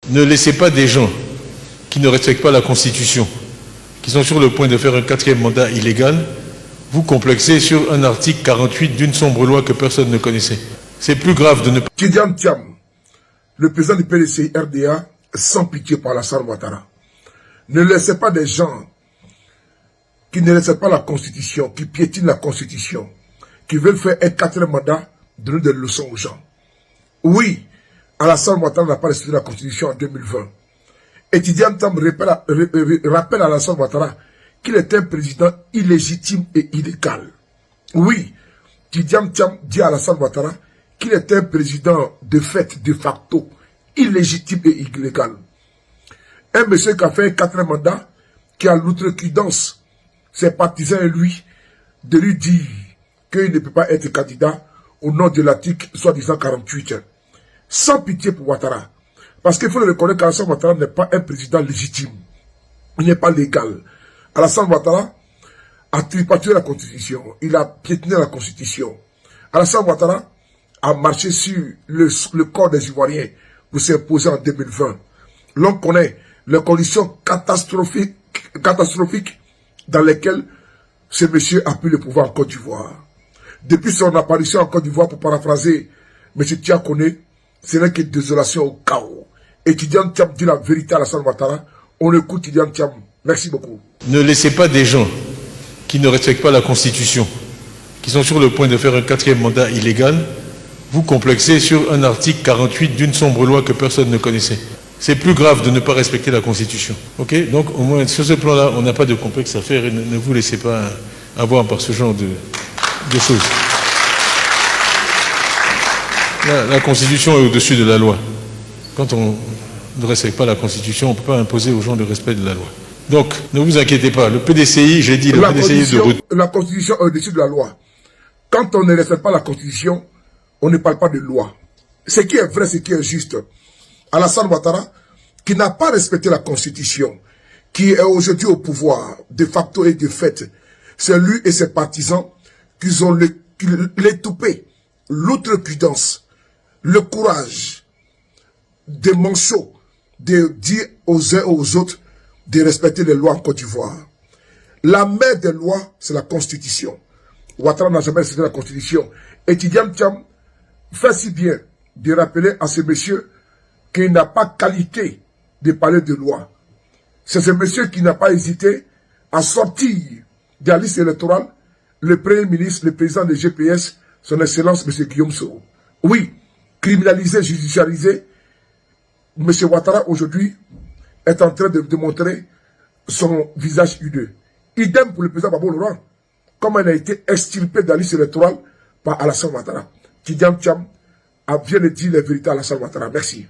Ne laissez pas des gens qui ne respectent pas la Constitution, qui sont sur le point de faire un 4e mandat illégal, vous complexer sur un article 48 d'une sombre loi que personne ne connaissait. C'est plus grave de ne pas... Tidiane Thiam, le président du PDCI RDA, sans pitié par Alassane Ouattara. Ne laissez pas des gens qui ne respectent pas la Constitution, qui piétinent la Constitution, qui veulent faire un 4e mandat, donner des leçons aux gens. Oui, Alassane Ouattara n'a pas respecté la Constitution en 2020. Et Tidiane Thiam rappelle à Alassane Ouattara qu'il est un président illégitime et illégal. Oui, Tidiane Thiam dit à Alassane Ouattara qu'il est un président de fait, de facto, illégitime et illégal. Un monsieur qui a fait un 4e mandat, qui a l'outrecuidance, ses partisans et lui, de lui dire qu'il ne peut pas être candidat au nom de l'article soi-disant 48. Sans pitié pour Ouattara. Parce qu'il faut le reconnaître qu'Alassane Ouattara n'est pas un président légitime. Il n'est pas légal. Alassane Ouattara a tripatouillé la Constitution. Il a piétiné la Constitution. Alassane Ouattara a marché sur le corps des Ivoiriens pour s'imposer en 2020. L'on connaît les conditions catastrophiques dans lesquelles ce monsieur a pris le pouvoir en Côte d'Ivoire. Depuis son apparition en Côte d'Ivoire, pour paraphraser M. Tiakone, ce n'est que désolation au chaos. Et Tidiane Thiam dit la vérité à Alassane Ouattara. On écoute Tidiane Thiam. Merci beaucoup. Ne laissez pas des gens qui ne respectent pas la Constitution, qui sont sur le point de faire un 4e mandat illégal, vous complexer sur un article 48 d'une sombre loi que personne ne connaissait. C'est plus grave de ne pas respecter la Constitution. Ok? Donc au moins sur ce plan-là, on n'a pas de complexe à faire et ne vous laissez pas avoir par ce genre de choses. La Constitution est au-dessus de la loi. Quand on ne respecte pas la Constitution, on ne peut pas imposer aux gens le respect de la loi. Donc, ne vous inquiétez pas. Le PDCI, j'ai dit, la Constitution est au-dessus de la loi. Quand on ne respecte pas la Constitution, on ne parle pas de loi. Ce qui est vrai, ce qui est juste. Alassane Ouattara, qui n'a pas respecté la Constitution, qui est aujourd'hui au pouvoir, de facto et de fait, c'est lui et ses partisans qui ont l'étoupé, l'outrecuidance, le courage, des manchots, de dire aux uns et aux autres de respecter les lois en Côte d'Ivoire. La mère des lois, c'est la Constitution. Ouattara n'a jamais respecté la Constitution. Et Tidiane Thiam fait si bien de rappeler à ce monsieur qu'il n'a pas qualité de parler de loi. C'est ce monsieur qui n'a pas hésité à sortir de la liste électorale le Premier ministre, le président de GPS, son Excellence, M. Guillaume Soro. Oui, criminalisé, judicialisé, M. Ouattara aujourd'hui est en train de montrer son visage hideux. Idem pour le président Gbagbo Laurent, comme elle a été extirpée de la liste électorale par Alassane Ouattara. Tidiane Thiam vient de dire la vérité à Alassane Ouattara. Merci.